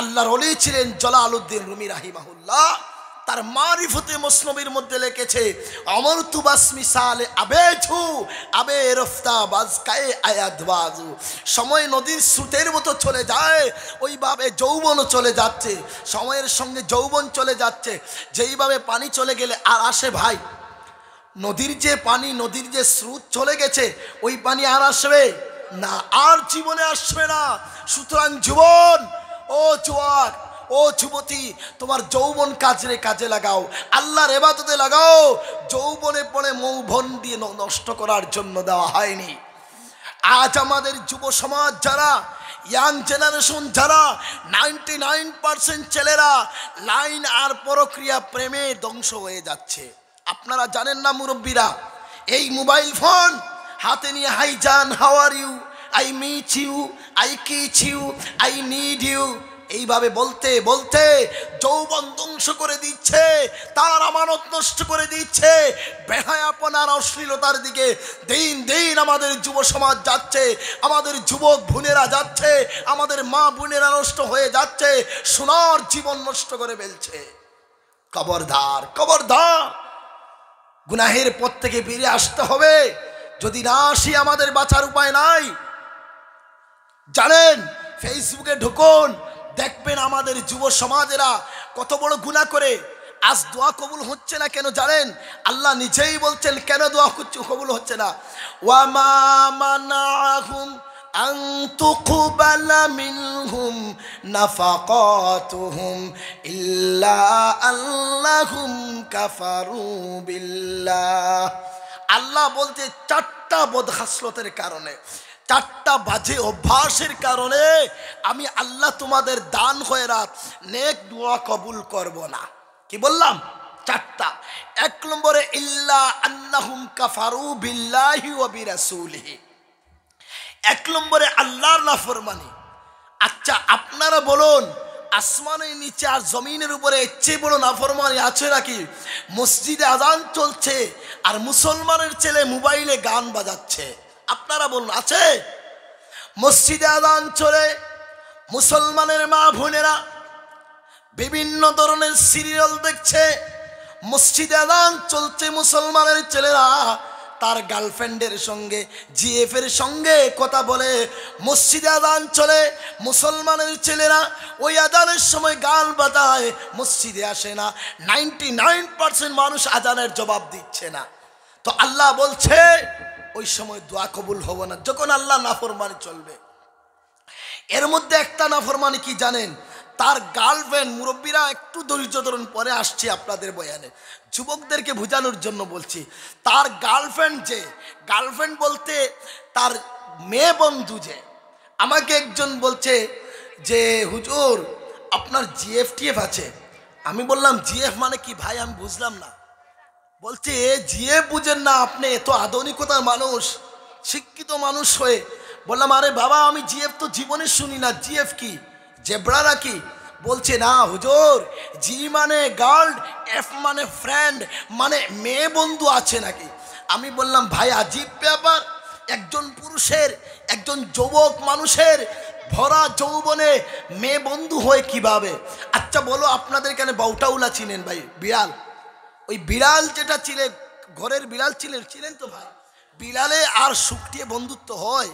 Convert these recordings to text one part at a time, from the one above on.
আল্লাহর ওলি ছিলেন জালালউদ্দিন রুমি রাহিমাহুল্লাহ। তার মারিফতে মসনবির মধ্যে লিখেছে, আমরতু বাসমি সালে আবেছু আবে রফতা বাজকায়ে আয়াদবাজু। সময় নদীর স্রোতের মতো চলে যায়, ওইভাবে যৌবনও চলে যাচ্ছে। সময়ের সঙ্গে যৌবন চলে যাচ্ছে। যেইভাবে পানি চলে গেলে আর আসে ভাই, নদীর যে পানি, নদীর যে স্রোত চলে গেছে, ওই পানি আর আসবে না, আর জীবনে আসবে না। সুতরাং জীবন, ও যুবক, ও যুবতী, তোমার যৌবন কাজে লাগাও, আল্লাহর ইবাদতে লাগাও। যৌবনে পড়ে মৌবন দিয়ে নষ্ট করার জন্য দেওয়া হয়নি। আজ আমাদের যুব সমাজ যারা, ইয়াং জেনারেশন যারা, 99% ছেলেরা লাইন আর পরক্রিয়া প্রেমে ধ্বংস হয়ে যাচ্ছে। আপনারা জানেন না মুরব্বীরা, এই মোবাইল ফোন হাতে নিয়ে, হাই জান, how are you, I meet you, I kiss you, I need you, এইভাবে বলতে বলতে যৌবন ধ্বংস করে দিচ্ছে, তার আমানত নষ্ট করে দিচ্ছে। বেহায়াপনার অশ্লীলতার দিকে দিন দিন আমাদের যুব সমাজ যাচ্ছে, আমাদের যুবক বোনেরা যাচ্ছে, আমাদের মা বোনেরা নষ্ট হয়ে যাচ্ছে, সোনার জীবন নষ্ট করে ফেলছে। খবরদার, খবরদার, গুনাহের পথ থেকে ফিরে আসতে হবে। যদি না আসি আমাদের বাঁচার উপায় নাই। জানেন, ফেসবুকে ঢুকুন, দেখবেন আমাদের যুব সমাজেরা কত বড় গুনাহ করে। আজ দোয়া কবুল হচ্ছে না কেন জানেন? আল্লাহ নিজেই বলছেন কেন দোয়া কবুল হচ্ছে না। ওয়ামা মানাহুম আন তুকবালা মিনহুম নাফাকাতুহুম ইল্লা আল্লাহুম কাফারু বিল্লাহ। আল্লাহ বলতে 4টা বদখাসলতের কারণে, 4টা বাজে অভ্যাসের কারণে আমি আল্লাহ তোমাদের দান খয়রাত নেক দোয়া কবুল করব না। কি বললাম? 4টা। 1 নম্বরে ইল্লা আন্নাহুম কাফারু বিল্লাহি ওয়া বিরাসূলিহি। 1 নম্বরে আল্লাহর নাফরমানি। আচ্ছা আপনারা বলুন, আসমানের নিচে আর জমিনের উপরে এর চেয়ে বড় নাফরমানি আছে নাকি? মসজিদে আজান চলছে আর মুসলমানের ছেলে মোবাইলে গান বাজাচ্ছে। আপনারা বলুন, আছে? মসজিদে আজান চলে, মুসলমানের মা বোনেরা বিভিন্ন ধরনের সিরিয়াল দেখছে। মসজিদে আজান চলছে, মুসলমানের ছেলেরা তার গার্লফ্রেন্ডের সঙ্গে, জিএফ এর সঙ্গে কথা বলে। মসজিদে আজান চলে, মুসলমানের ছেলেরা ওই আজানের সময় গান বাজায়, মসজিদে আসে না। 99% মানুষ আজানের জবাব দিচ্ছে না। তো আল্লাহ বলছে ওই সময় দোয়া কবুল হবে না, যখন আল্লাহ নাফরমানি চলবে। এর মধ্যে একটা নাফরমানি কি জানেন? তার গার্লফ্রেন্ড, মুরব্বীরা একটু ধৈর্য ধরুন, পরে আসছি আপনাদের বয়ানে, যুবকদেরকে বোঝানোর জন্য বলছি। তার গার্লফ্রেন্ড, যে গার্লফ্রেন্ড বলতে তার মেয়ে বন্ধু, যে আমাকে একজন বলছে যে হুজুর আপনার জিএফটিএফ আছে। আমি বললাম জিএফ মানে কি ভাই, আমি বুঝলাম না। বলছে জিএফ বুঝেন না আপনি? এত আধুনিকতার মানুষ, শিক্ষিত মানুষ হয়ে। বললাম আরে বাবা, আমি জিএফ তো জীবনে শুনি না। জিএফ কি? জেব্রা নাকি? বলছে না হুজুর, জি মানে গার্ল, এফ মানে ফ্রেন্ড, মানে মেয়ে বন্ধু আছে নাকি। আমি বললাম ভাই আজীব ব্যাপার, একজন পুরুষের, একজন যুবক মানুষের ভরা যৌবনে মেয়ে বন্ধু হয় কিভাবে? আচ্ছা বলো, আপনাদের এখানে বাউটাউলা চিনেন ভাই? বিড়াল, ওই বিড়াল যেটা ছিলেন, ঘরের বিড়াল ছিলেন তো ভাই, বিড়ালে আর শুকটিয়ে বন্ধুত্ব হয়?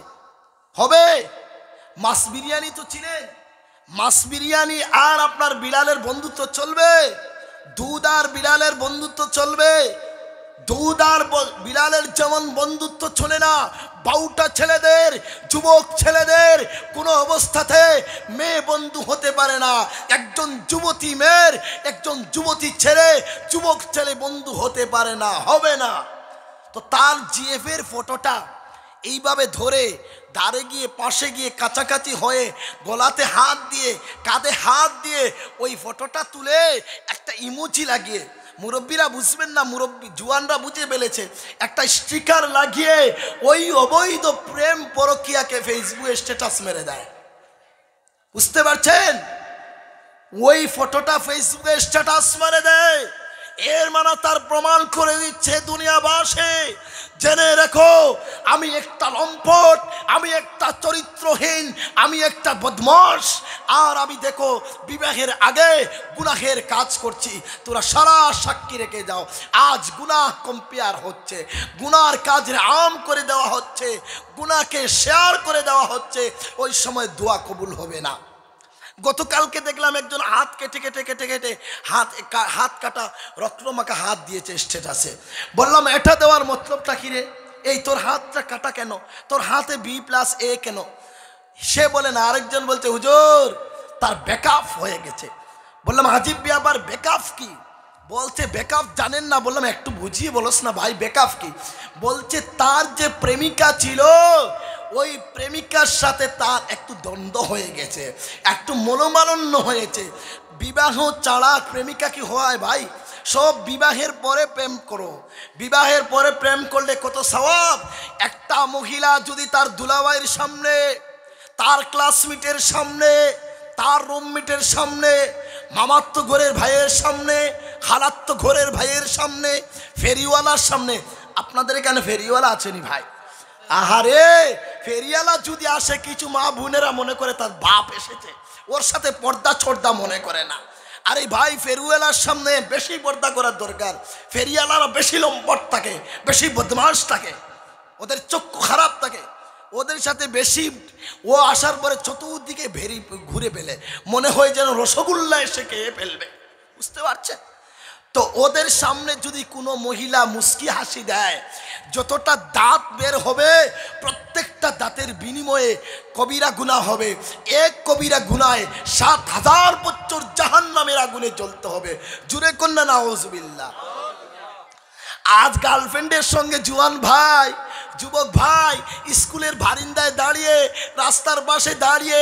হবে? মাছ বিরিয়ানি তো ছিলেন, মাছ বিরিয়ানি আর আপনার বিড়ালের বন্ধুত্ব চলবে? দুধ আর বিড়ালের বন্ধুত্ব চলবে? দুধ আর বিড়ালের যেমন বন্ধুত্ব চলে না, বাউটা ছেলেদের, যুবক ছেলেদের কোনো অবস্থাতে মেয়ে বন্ধু হতে পারে না। একজন যুবতী মেয়ের, একজন যুবতী ছেলে, যুবক ছেলে বন্ধু হতে পারে না, হবে না। তো তার জিএফ এর ফটোটা এইভাবে ধরে দাঁড়ে গিয়ে, পাশে গিয়ে, কাছাকাছি হয়ে, গলাতে হাত দিয়ে, কাঁধে হাত দিয়ে ওই ফটোটা তুলে একটা ইমোজি লাগিয়ে, মুরব্বীরা বুঝবেন না, মুরব্বী জুয়ানরা বুঝে ফেলেছে, একটা স্টিকার লাগিয়ে ওই অবৈধ প্রেম পরকীয়াকে ফেসবুকে স্ট্যাটাস মেরে দেয়। বুঝতে পারছেন? ওই ফটোটা ফেসবুকে স্ট্যাটাস মেরে দেয়। এর মানে তার প্রমাণ করে দিচ্ছে দুনিয়াবাসী, জেনে রেখো আমি একটা লম্পট, আমি একটা চরিত্রহীন, আমি একটা বদমাশ, আর আমি দেখো বিবাহের আগে গুনাহের কাজ করছি। তোরা সারা সাক্ষী রেখে যাও, আজ গুনাহ কম্পেয়ার হচ্ছে, গুনার কাজের আম করে দেওয়া হচ্ছে, গুনাহকে শেয়ার করে দেওয়া হচ্ছে, ওই সময় দোয়া কবুল হবে না। গতকালকে দেখলাম একজন হাত কেটে কেটে কেটে কেটে হাত কাটা রক্তমাখা হাত দিয়েছে স্ট্যাটাসে। বললাম এটা দেওয়ার মতলবটা কি রে? এই তোর হাতটা কাটা কেন, তোর হাতে B+A কেন? সে বলে না, আরেকজন বলছে হুজুর তার ব্যাকআপ হয়ে গেছে। বললাম হাজিব আবার ব্যাকআপ কি? বলছে ব্যাকআপ জানেন না? বললাম একটু বুঝিয়ে বলস না ভাই ব্যাকআপ কি? বলছে তার যে প্রেমিকা ছিল ওই প্রেমিকার সাথে তার একটু দ্বন্দ্ব হয়ে গেছে, একটু মনোমালিন্য হয়েছে। বিবাহ ছাড়া প্রেমিকা কি হয় ভাই? সব বিবাহের পরে প্রেম করো, বিবাহের পরে প্রেম করলে কত সওয়াব। একটা মহিলা যদি তার দুলাভাইয়ের সামনে, তার ক্লাসমেটের সামনে, তার রুমমেটের সামনে, মামাত্ম ঘরের ভাইয়ের সামনে, খালাত্ম ঘরের ভাইয়ের সামনে, ফেরিওয়ালার সামনে, আপনাদের এখানে ফেরিওয়ালা আছেনি ভাই? আহারে ফেরিওয়ালা যদি আসে কিছু মা বোনেরা মনে করে তার বাপ এসেছে, ওর সাথে পর্দা ছর্দা মনে করে না। আরে ভাই ফেরিওয়ালার সামনে বেশি পর্দা করার দরকার। ফেরিওয়ালারা বেশি লম্পট থাকে, বেশি বদমাশ থাকে, ওদের চক্ষু খারাপ থাকে, ওদের সাথে বেশি ও আসার পরে চতুর্দিকে ভেরি ঘুরে ফেলে, মনে হয় যেন রসগোল্লা এসে খেয়ে ফেলবে, বুঝতে পারছেন তো? ওদের সামনে যদি কোনো মহিলা মুস্কি হাসি দেয়, যতটা দাঁত বের হবে প্রত্যেকটা দাঁতের বিনিময়ে কবিরা গুনাহ হবে। এক কবিরা গুনাহে ৭,০০০ বছর জাহান্নামের আগুনে জ্বলতে হবে। জুরে কন্যা নাউজুবিল্লাহ। আজ গার্লফ্রেন্ডের সঙ্গে জুয়ান ভাই, যুবক ভাই স্কুলের বারিন্দায় দাঁড়িয়ে, রাস্তার পাশে দাঁড়িয়ে,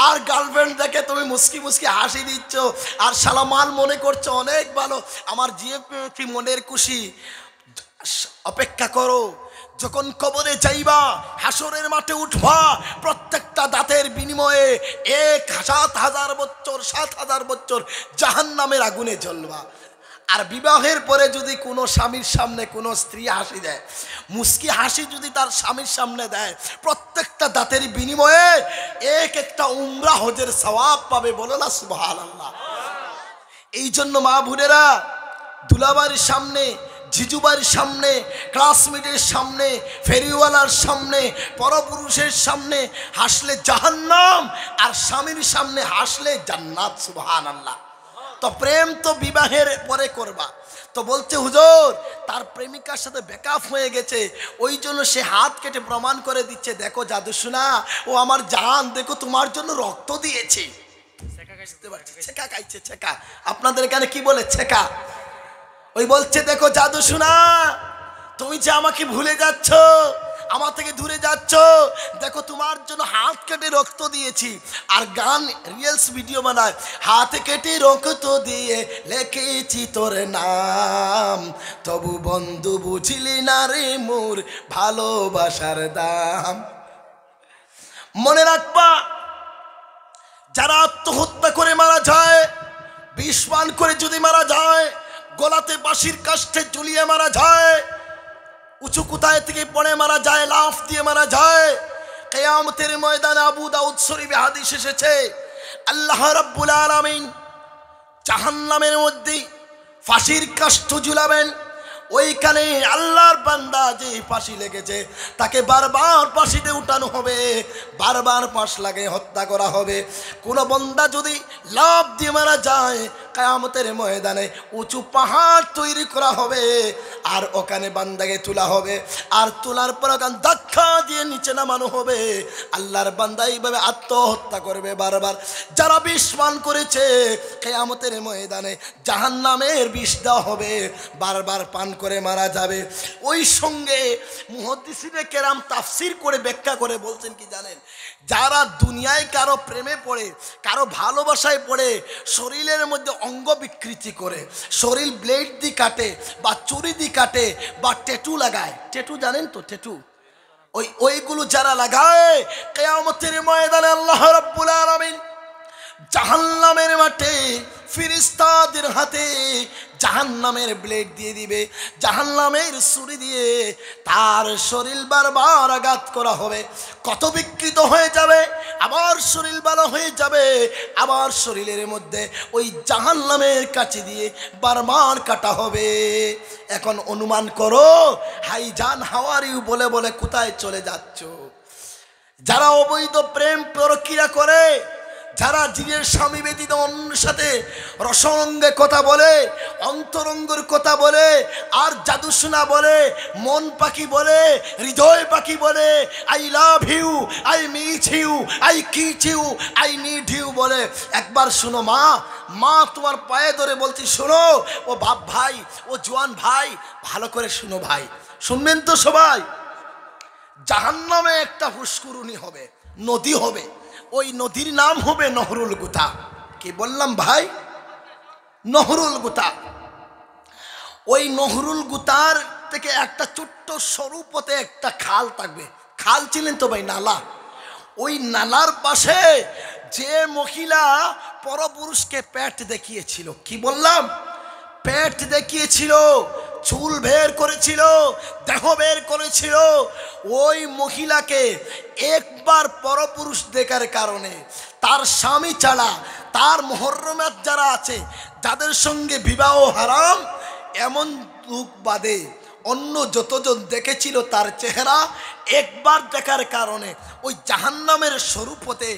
আর গার্লফ্রেন্ড দেখে তুমি মুস্কি মুস্কি হাসি দিচ্ছ আর সালামাল মনে করছো অনেক ভালো, আমার জিয়ে পেয়েছি মনের খুশি। অপেক্ষা করো, যখন কবরে যাইবা, হাসরের মাঠে উঠবা, প্রত্যেকটা দাঁতের বিনিময়ে ১,০০০ বছর ৭,০০০ বছর জাহান্নামের আগুনে জ্বলবা। আর বিবাহের পরে যদি কোনো স্বামীর সামনে কোনো স্ত্রী হাসি দেয়, মুস্কি হাসি যদি তার স্বামীর সামনে দেয়, প্রত্যেকটা দাঁতের বিনিময়ে একটা উমরা হজের সওয়াব পাবে। বলো না সুবহানাল্লাহ। এই জন্য মা বোনেরা দুলাবাড়ির সামনে, জিজুবাড়ির সামনে, ক্লাসমেটের সামনে, ফেরিওয়ালার সামনে, পরপুরুষের সামনে হাসলে জাহান্নাম, আর স্বামীর সামনে হাসলে জান্নাত। সুবহানাল্লাহ। তো প্রেম তো বিবাহের পরে করবা। তো বলছে হুজুর তার প্রেমিকার সাথে ব্রেকআপ হয়ে গেছে, ওই জন্য সে হাত কেটে প্রমাণ করে দিচ্ছে, দেখো জাদু শোনা, ও আমার জান, দেখো তোমার জন্য রক্ত দিয়েছে। ছেকা খাইছে, ছেকা। আপনাদের এখানে কি বলে? ছেকা। ওই বলছে দেখো জাদু শোনা, তুমি যে আমাকে ভুলে যাচ্ছ, আমার থেকে দূরে যাচ্ছ, দেখো তোমার জন্য হাত কেটে রক্ত দিয়েছি। আর গান রিলস ভিডিও বানায়, হাত কেটে রক্ত দিয়ে লিখেছি তোর নাম, তবু বন্ধু বুঝলি না রে মোর ভালোবাসার দাম। মনে রাখবা, যারা আত্মহত্যা করে মারা যায়, বিষ পান করে যদি মারা যায়, গলাতে বাঁশির কাষ্ঠে ঝুলিয়ে মারা যায়, উঁচু কোথায় থেকে পড়ে মারা যায়, লাফ দিয়ে মারা যায়, কিয়ামতের ময়দানে আবু দাউদ শরীফে হাদিস এসেছে, আল্লাহ রাব্বুল আলামিন জাহান্নামের মধ্যে ফাঁসির কাষ্ঠ ঝুলাবেন। ওইখানে আল্লাহর বান্দা যে ফাঁসি লেগেছে তাকে বারবার ফাঁসিতে উঠানো হবে, বারবার ফাঁস লাগে হত্যা করা হবে। কোনো বান্দা যদি লাফ দিয়ে মারা যায়, কিয়ামতের ময়দানে উঁচু পাহাড় তৈরি করা হবে, আর ওখানে বান্দাকে তোলা হবে, আর তোলার পর ওখানে ধাক্কা দিয়ে নিচে নামানো হবে। আল্লাহর বান্দা এইভাবে আত্মহত্যা করবে বারবার। যারা বিষ পান করেছে, কিয়ামতের ময়দানে জাহান্নামের বিষ দেওয়া হবে, বারবার পান করে মারা যাবে। ওই সঙ্গে মুহাদ্দিসিনে কেরাম তাফসীর করে ব্যাখ্যা করে বলছেন কি জানেন, যারা দুনিয়ায় কারো প্রেমে পড়ে, কারো ভালোবাসায় পড়ে, শরীরের মধ্যে অঙ্গ বিকৃতি করে, শরীর ব্লেড দিয়ে কাটে বা চুরি দিয়ে কাটে বা ট্যাটু লাগায়, ট্যাটু জানেন তো, ট্যাটু, ওইগুলো যারা লাগায়, কিয়ামতের ময়দানে আল্লাহ রাব্বুল আলামিন জাহান্নামের মাঠে ফেরেশতাদের হাতে জাহান্নামের ব্লেড দিয়ে দিবে, জাহান্নামের ছুরি দিয়ে তার শরীর বারবার আঘাত করা হবে, কত বিকৃত হয়ে যাবে, আবার শরীর ভালো হয়ে যাবে, আবার শরীরের মধ্যে ওই জাহান্নামের কাছে দিয়ে বারবার কাটা হবে। এখন অনুমান করো, হাই জান হাউ আর ইউ বলে বলে কোথায় চলে যাচ্ছ? যারা অবৈধ প্রেম প্রক্রিয়া করে, যারা জীবের স্বামী ব্যতীত অন্যের সাথে রসঙ্গে কথা বলে, অন্তরঙ্গের কথা বলে, আর জাদুসোনা বলে, মন পাখি বলে, হৃদয় পাখি বলে, I love you, I miss you, I kiss you, I need you বলে, একবার শুনো মা, মা তোমার পায়ে ধরে বলছি শোনো, ও বাপ ভাই, ও জওয়ান ভাই, ভালো করে শুনো ভাই, শুনবেন তো সবাই? জাহান্নামে একটা পুষ্করিণী হবে, নদী হবে, ওই নদীর নাম হবে নহরুল গুতা। কি বললাম ভাই? নহরুল গুতা। ওই নহরুল গুতার থেকে একটা ছোট্ট সরু পথে একটা খাল থাকবে। খাল ছিলেন তো ভাই, নালা। ওই নালার পাশে যে মহিলা পরপুরুষকে পেট দেখিয়েছিল, কি বললাম? পেট দেখিয়েছিল, চুল বের করেছিল, দেহ বের করেছিল, ওই মহিলাকে একবার পরপুরুষ দেখার কারণে তার স্বামী ছাড়া তার মুহররমাত যারা আছে, যাদের সঙ্গে বিবাহ হারাম, এমন দুঃখ বাদে অন্য যতজন দেখেছিল তার চেহারা একবার দেখার কারণে ওই জাহান্নামের স্বরূপতে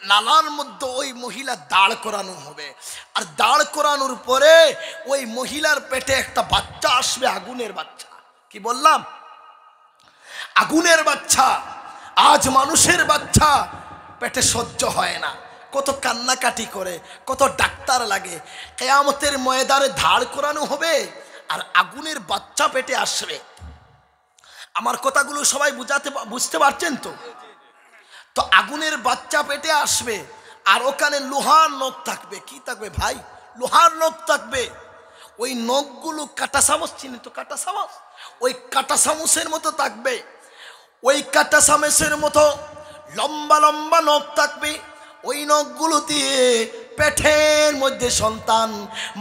নালার মধ্যে ওই মহিলা দাঁড় করানো হবে। আর দাঁড় করানোর পরে ওই মহিলার পেটে একটা বাচ্চা আসবে, আগুনের বাচ্চা। কি বললাম? আগুনের বাচ্চা। আজ মানুষের বাচ্চা পেটে সহ্য হয় না, কত কান্নাকাটি করে, কত ডাক্তার লাগে, কিয়ামতের ময়দানে দাঁড় করানো হবে আর আগুনের বাচ্চা পেটে আসবে। আমার কথাগুলো সবাই বুঝতে পারছেন তো? তো আগুনের বাচ্চা পেটে আসবে আর ওখানে লোহার নখ থাকবে। কি থাকবে ভাই? লোহার নখ থাকবে। ওই নখগুলো কাঁটা চামচ, চিনি তো কাঁটা চামচ, ওই কাঁটা চামচের মতো থাকবে। ওই কাঁটা চামচের মতো লম্বা লম্বা নখ থাকবে। ওই নখগুলো দিয়ে পেটের মধ্যে সন্তান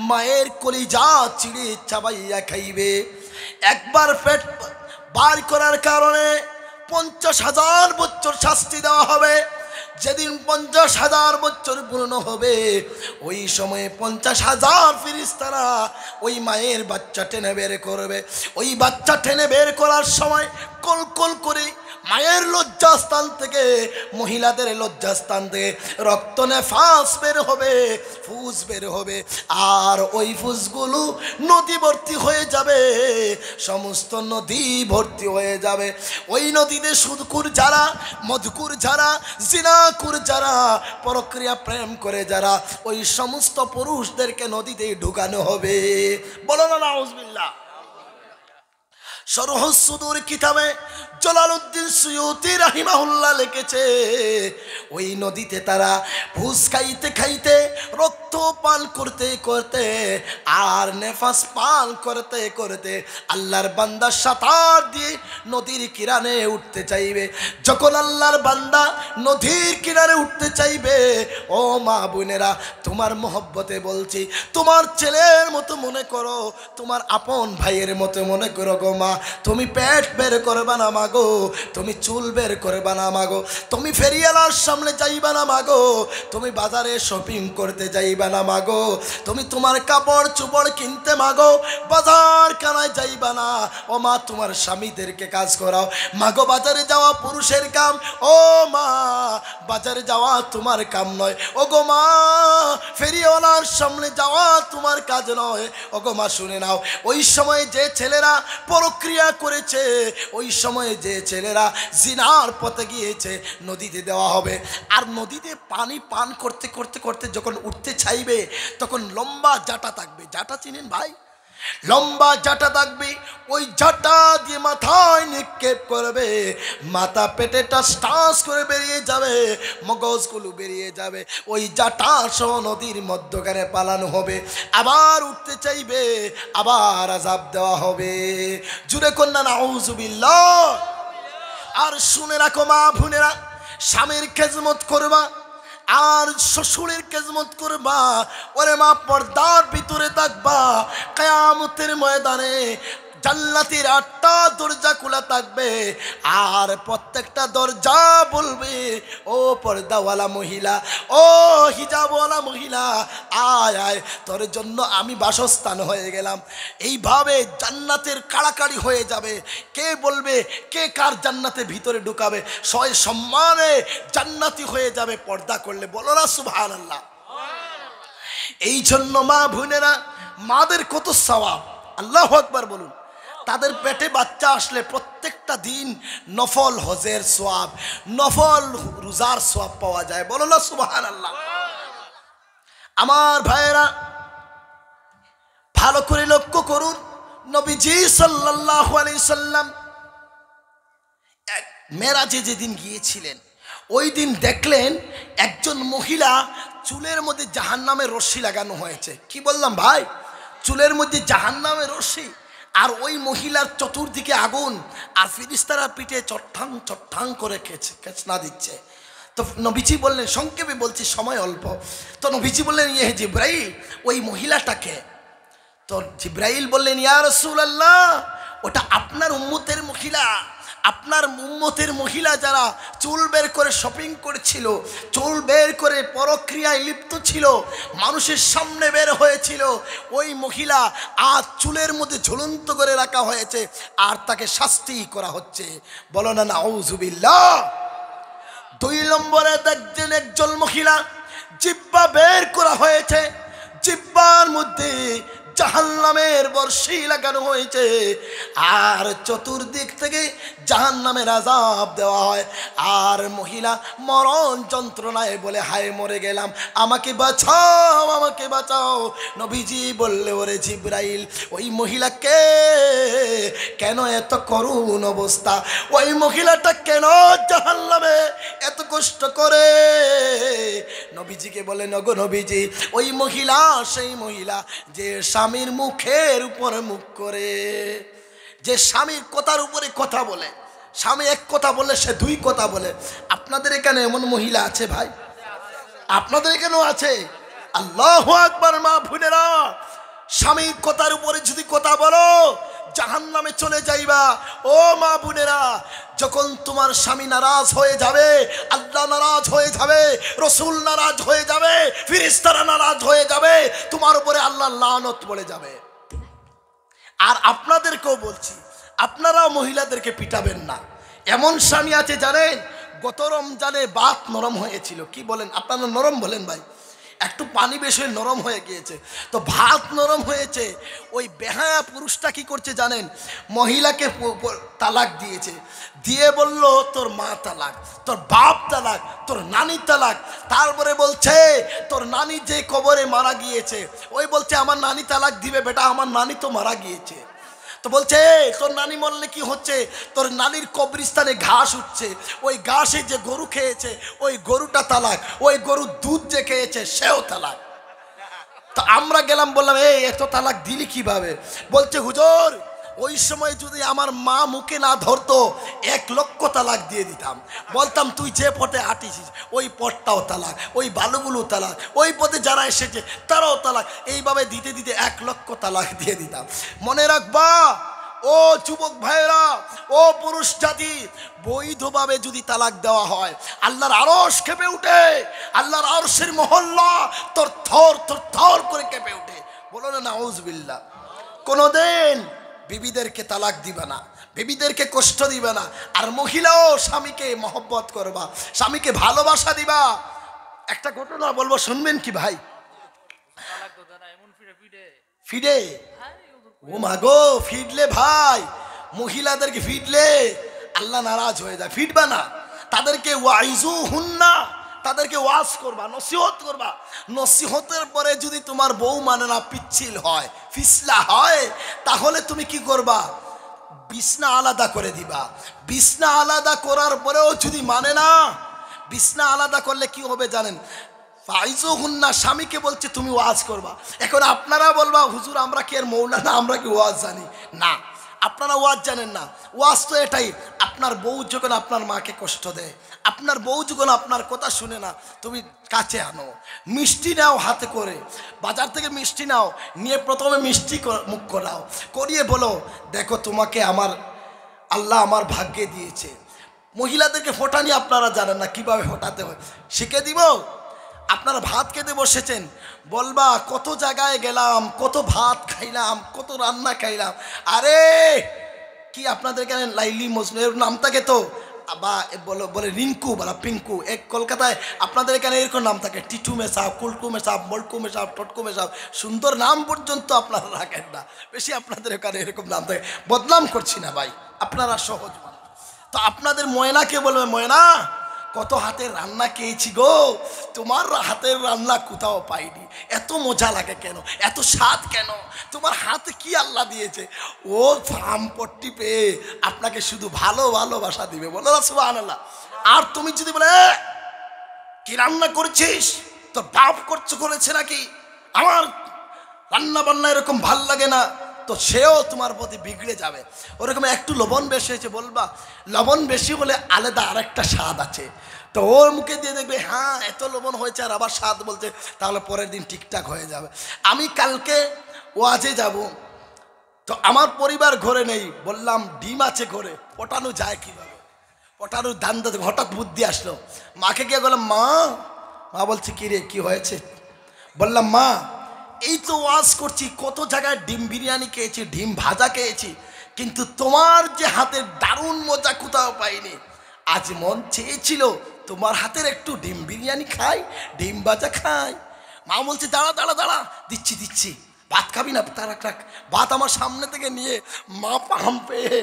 মায়ের কলিজা চিড়ে চাবাইয়া খাইবে। একবার পেট বার করার কারণে 50,000 বছর শাস্তি দেওয়া হবে। যেদিন 50,000 বছর পূর্ণ হবে, ওই সময়ে 50,000 ফেরেশতারা ওই মায়ের বাচ্চা টেনে বের করবে। ওই বাচ্চা টেনে বের করার সময় কল কল করে মায়ের লজ্জাস্থান থেকে, মহিলাদের লজ্জাস্থান থেকে রক্ত নেফাস বের হবে, ফুস বের হবে। আর ওই ফুসগুলো নদী ভর্তি হয়ে যাবে, সমস্ত নদী ভর্তি হয়ে যাবে। ওই নদীতে সুদকুর যারা, মধুকুর যারা, জিনাকুর যারা, পরক্রিয়া প্রেম করে যারা, ওই সমস্ত পুরুষদেরকে নদীতে ঢুকানো হবে। বলো না নাউজুবিল্লাহ। শরহ সুদূর কিতাবে জালালউদ্দিন সুয়ুতি রাহিমাহুল্লাহ লিখেছে, ওই নদীতে তারা ভুস খাইতে খাইতে, রক্ত পান করতে করতে, আর নেফাস পান করতে করতে আল্লাহর বান্দা সাঁতার দিয়ে নদীর কিনারে উঠতে চাইবে। যখন আল্লাহর বান্দা নদীর কিনারে উঠতে চাইবে, ও মা বোনেরা, তোমার মহব্বতে বলছি, তোমার ছেলের মতো মনে করো, তোমার আপন ভাইয়ের মতো মনে করো গো মা। তুমি পেট বের করবা না মাগো, তুমি চুল বের করবা না মাগো, তুমি ফেরিয়ালার সামনে যাইবা না মাগো, তুমি বাজারে শপিং করতে যাইবা না মাগো, তুমি তোমার কাপড় চোপড় কিনতে মাগো বাজার কানায় যাইবা না। ও মা, তোমার স্বামীদেরকে কাজ করাও মাগো। বাজারে যাওয়া পুরুষের কাম, ও মা, বাজারে যাওয়া তোমার কাম নয়। ও গো মা, ফেরিওয়ালার সামনে যাওয়া তোমার কাজ নয়। ও গো মা, শুনে নাও, ওই সময় যে ছেলেরা পরক্রিয়া করেছে, ওই সময়ে যে ছেলেরা জিনার পথে গিয়েছে, নদীতে দেওয়া হবে। আর নদীতে পানি পান করতে করতে করতে যখন উঠতে চাইবে, তখন লম্বা জাটা থাকবে। জাটা চিনেন ভাই? লম্বা জাটা থাকবে, ওই জাটা দিয়ে মাথায় নিক্ষেপ করবে, মাথা পেটে টাস টাস করে বেরিয়ে যাবে, মগজগুলো বেরিয়ে যাবে। ওই জাটা সহ নদীর মধ্যখানে পালানো হবে। আবার উঠতে চাইবে, আবার আযাব দেওয়া হবে। জুড়ে কন্যা নাউজুবিল্লাহ। আর শুনে রাখো মা বোনেরা, স্বামীর খেজমত করবা, আর শ্বশুরের খেজমত করবা, ওরে মা পর্দার ভিতরে থাকবা। কিয়ামতের ময়দানে জান্নাতের 8টা দরজা খোলা থাকবে, আর প্রত্যেকটা দরজা বলবে, ও পর্দাওয়ালা মহিলা, ও হিজাবওয়ালা মহিলা, আয় আয়, তোর জন্য আমি বাসস্থান হয়ে গেলাম। এইভাবে জান্নাতের কাড়াকাড়ি হয়ে যাবে। কে বলবে, কে কার জান্নাতের ভিতরে ঢুকাবে, সয় সম্মানে জান্নাতি হয়ে যাবে পর্দা করলে। বলো না সুবহানাল্লাহ। এই জন্য মা বোনেরা, মাদের কত সওয়াব, আল্লাহু আকবার বলুন। তাদের পেটে বাচ্চা আসলে প্রত্যেকটা দিন নফল হজের সওয়াব, নফল রোজার সওয়াব পাওয়া যায়। বলো না সুবহানাল্লাহ। আমার ভাইয়েরা, ভালো করে লক্ষ্য করুন, নবীজি সাল্লাল্লাহু আলাইহি সাল্লাম মেরাজে যেদিন গিয়েছিলেন, ওই দিন দেখলেন একজন মহিলা চুলের মধ্যে জাহান্নামের রশ্মি লাগানো হয়েছে। কি বললাম ভাই? চুলের মধ্যে জাহান্নামের রশ্মি, আর ওই মহিলার চতুর্দিকে আগুন, আর ফিরিস্তারা পিঠে চট্টাং চট্টাং করে খেচনা দিচ্ছে। তো নবীজি বললেন, সংক্ষেপে বলছি সময় অল্প, তো নবীজি বললেন, ইয়ে জিব্রাইল, ওই মহিলাটাকে। তো জিব্রাইল বললেন, ইয়া রাসূলুল্লাহ, ওটা আপনার উম্মতের মহিলা। আপনার উম্মতের মহিলা যারা চুল বের করে শপিং করেছিল, চুল বের করে পরক্রিয়ায় লিপ্ত ছিল, মানুষের সামনে বের হয়েছিল, ওই মহিলা আজ চুলের মধ্যে ঝুলন্ত করে রাখা হয়েছে, আর তাকে শাস্তি করা হচ্ছে। বলো না নাউযুবিল্লাহ। 2 নম্বরে দেখছেন একজন মহিলা, জিহ্বা বের করা হয়েছে, জিহ্বার মধ্যে জাহান্নামের বর্ষি লাগানো হয়েছে, আর চতুর্দিক থেকে জাহান্নামের আযাব দেওয়া হয়। আর মহিলা মরণ যন্ত্রণায় বলে, হায় মরে গেলাম, আমাকে বাঁচাও, আমাকে বাঁচাও। নবীজি বললে, ওরে জিব্রাইল, ওই মহিলাকে কেন এত করুণ অবস্থা, ওই মহিলাটা কেন জাহান্নামে এত কষ্ট করে? নবীজিকে বলে, নগো নবীজি, ওই মহিলা সেই মহিলা যে স্বামীর মুখের উপরে মুখ করে, যে স্বামীর কথার উপরে কথা বলে। স্বামী এক কথা বললে সে 2 কথা বলে। আপনাদের এখানে এমন মহিলা আছে ভাই? আপনাদের এখানেও আছে? আল্লাহু আকবার। মা বোনেরা, স্বামীর কথার উপরে যদি কথা বলো, জাহান্নামে চলে যাইবা। ও মা বোনেরা, যখন তোমার স্বামী নারাজ হয়ে যাবে, আল্লাহ নারাজ হয়ে যাবে, রসুল নারাজ হয়ে যাবে, ফেরেশতারা নারাজ হয়ে যাবে, তোমার উপরে আল্লাহর লানত পড়ে যাবে। আর আপনাদেরকেও বলছি, আপনারাও মহিলাদেরকে পিটাবেন না। এমন স্বামী আছে জানেন, গত রমজানে বাত নরম হয়েছিল। কি বলেন আপনারা? নরম বলেন ভাই, একটু পানি বেশি নরম হয়ে গিয়েছে, তো ভাত নরম হয়েছে। ওই বেহায়া পুরুষটা কি করছে জানেন? মহিলাকে তালাক দিয়েছে, দিয়ে বলল, তোর মা তালাক, তোর বাপ তালাক, তোর নানি তালাক। তারপরে বলছে, তোর নানি যে কবরে মারা গিয়েছে, ওই বলছে আমার নানি তালাক দিবে। বেটা, আমার নানি তো মারা গিয়েছে। তো বলছে, তোর নানি মরলে কি হচ্ছে? তোর নানির কবরস্থানে ঘাস উঠছে, ওই ঘাসে যে গরু খেয়েছে, ওই গরুটা তালাক, ওই গরুর দুধ যে খেয়েছে সেও তালাক। তো আমরা গেলাম, বললাম, এই এত তালাক দিলি কিভাবে? বলছে, হুজুর, ওই সময় যদি আমার মা মুখে না ধরতো 1 লক্ষ তালাক দিয়ে দিতাম। বলতাম, তুই যে পথে হাঁটিছিস ওই পথটাও তালাক, ওই বালুগুলো তালাক, ওই পথে যারা এসেছে তারাও তালাক। এইভাবে দিতে দিতে 1 লক্ষ তালাক দিয়ে দিতাম। মনে রাখবা ও যুবক ভাইরা, ও পুরুষ জাতি, বৈধভাবে যদি তালাক দেওয়া হয়, আল্লাহর আরশ কেঁপে উঠে, আল্লাহর আরশের মহল্লা তোর থর তোর থর করে কেঁপে উঠে। বলো না নাউজুবিল্লাহ। কোনোদিন বিবিদেরকে তালাক দিবে না, বিবিদেরকে কষ্ট দিবে না। আর মহিলাও স্বামীকে মহব্বত করবা, স্বামীকে ভালোবাসা দিবা। একটা ঘটনা বলবো, শুনবেন কি ভাই? ফিডে, ও মাগো, ফিডলে ভাই, মহিলাদেরকে ফিডলে আল্লাহ নারাজ হয়ে যায়। ফিডবা না, তাদেরকে ওয়াইজু হুন্না, তাদেরকে ওয়াজ করবা, নসিহত করবা। নসিহতের পরে যদি তোমার বউ মানে না, পিচ্ছিল হয়, ফিসলা হয়, তাহলে তুমি কি করবা? বিছনা আলাদা করে দিবা। বিছনা আলাদা করার পরেও যদি মানে না, বিছনা আলাদা করলে কি হবে জানেন? ফাইজু হুন্না, স্বামীকে বলছে তুমি ওয়াজ করবা। এখন আপনারা বলবা, হুজুর আমরা কি এর মৌলানা, আমরা কি ওয়াজ জানি না? আপনারা ওয়াজ জানেন না, ওয়াজ তো এটাই, আপনার বউ যখন আপনার মাকে কষ্ট দেয়, আপনার বউ যখন আপনার কথা শুনে না, তুমি কাছে আনো, মিষ্টি নাও হাতে করে, বাজার থেকে মিষ্টি নাও, নিয়ে প্রথমে মিষ্টি মুখ করাও, করিয়ে বলো দেখো তোমাকে আমার আল্লাহ আমার ভাগ্যে দিয়েছে। মহিলাদেরকে ফোটানি আপনারা জানেন না, কিভাবে ফোটাতে হয় শিখে দিব। আপনারা ভাত খেতে বসেছেন, বলবা কত জায়গায় গেলাম, কত ভাত খাইলাম, কত রান্না খাইলাম, আরে কি আপনাদের এখানে লাইলি মজনু এর নাম থাকে তো, বা বলে রিঙ্কু বা পিঙ্কু, এক কলকাতায় আপনাদের এখানে এরকম নাম থাকে, টিটু মেসাব, কুলকু মেসাব, মলকু মেসাব, টটকু মেসাব, সুন্দর নাম পর্যন্ত আপনারা রাখেন না, বেশি আপনাদের এখানে এরকম নাম থাকে। বদনাম করছি না ভাই, আপনারা সহজ মানুষ। তো আপনাদের ময়নাকে বলবে, ময়না কত হাতের রান্না খেয়েছি গো, তোমার হাতের রান্না কোথাও পাইনি, এত মজা লাগে কেন, এত স্বাদ কেন, তোমার হাতে কি আল্লাহ দিয়েছে। ও ফার্ম পট্টি পেয়ে আপনাকে শুধু ভালোবাসা দিবে, বলো না সুবহানাল্লাহ। আর তুমি যদি বলে কি রান্না করছিস, তোর বাপ করেছে নাকি, আমার রান্না বান্না এরকম ভাল লাগে না, তো সেও তোমার প্রতি বিগড়ে যাবে। ওরকম একটু লবণ বেশি হয়েছে, বলবা লবণ বেশি হলে আলাদা আরেকটা স্বাদ আছে, তো ওর মুখে দিয়ে দেখবে হ্যাঁ এত লবণ হয়েছে আর আবার স্বাদ বলছে, তাহলে পরের দিন ঠিকঠাক হয়ে যাবে। আমি কালকে ওয়াজে যাব, তো আমার পরিবার ঘরে নেই, বললাম ডিম আছে ঘরে, পটানো যায় কীভাবে, পটানোর ধান্দা হঠাৎ বুদ্ধি আসলো, মাকে গিয়ে বললাম মা বলছে কি রে কি হয়েছে, বললাম মা এই তো ওয়াজ করছি, কত জায়গায় ডিম বিরিয়ানি খেয়েছি, ডিম ভাজা খেয়েছি, কিন্তু তোমার যে হাতের দারুণ মজা কোথাও পাইনি। আজ মন চেয়েছিল তোমার হাতের একটু ডিম বিরিয়ানি খাই, ডিম ভাজা খাই। মা বলছে দাঁড়া দিচ্ছি, ভাত খাবি না, তারা ভাত আমার সামনে থেকে নিয়ে মা পাম পেয়ে,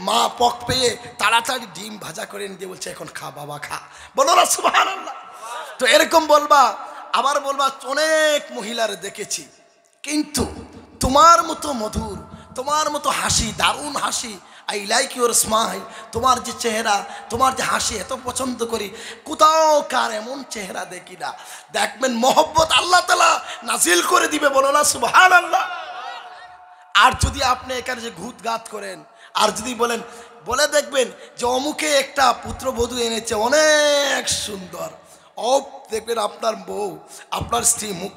মা পক পেয়ে তাড়াতাড়ি ডিম ভাজা করে নিয়ে বলছে এখন খা বাবা খা, বলো না সুবহানাল্লাহ। তো এরকম বলবা, আবার বলবা অনেক মহিলার দেখেছি, কিন্তু তোমার মতো মধুর, তোমার মতো হাসি, দারুণ হাসি, আই লাইক ইউর স্মাইল, তোমার যে চেহারা, তোমার যে হাসি এত পছন্দ করি, কোথাও কার এমন চেহারা দেখি না। দেখবেন মহব্বত আল্লাহ তাআলা নাজিল করে দিবে, বলো না সুবহানাল্লাহ। আর যদি আপনি এখানে যে ঘুতঘাত করেন, আর যদি বলে দেখবেন যে অমুকে একটা পুত্রবধূ এনেছে অনেক সুন্দর, দেখবেন আপনার বউ, আপনার স্ত্রী মুখ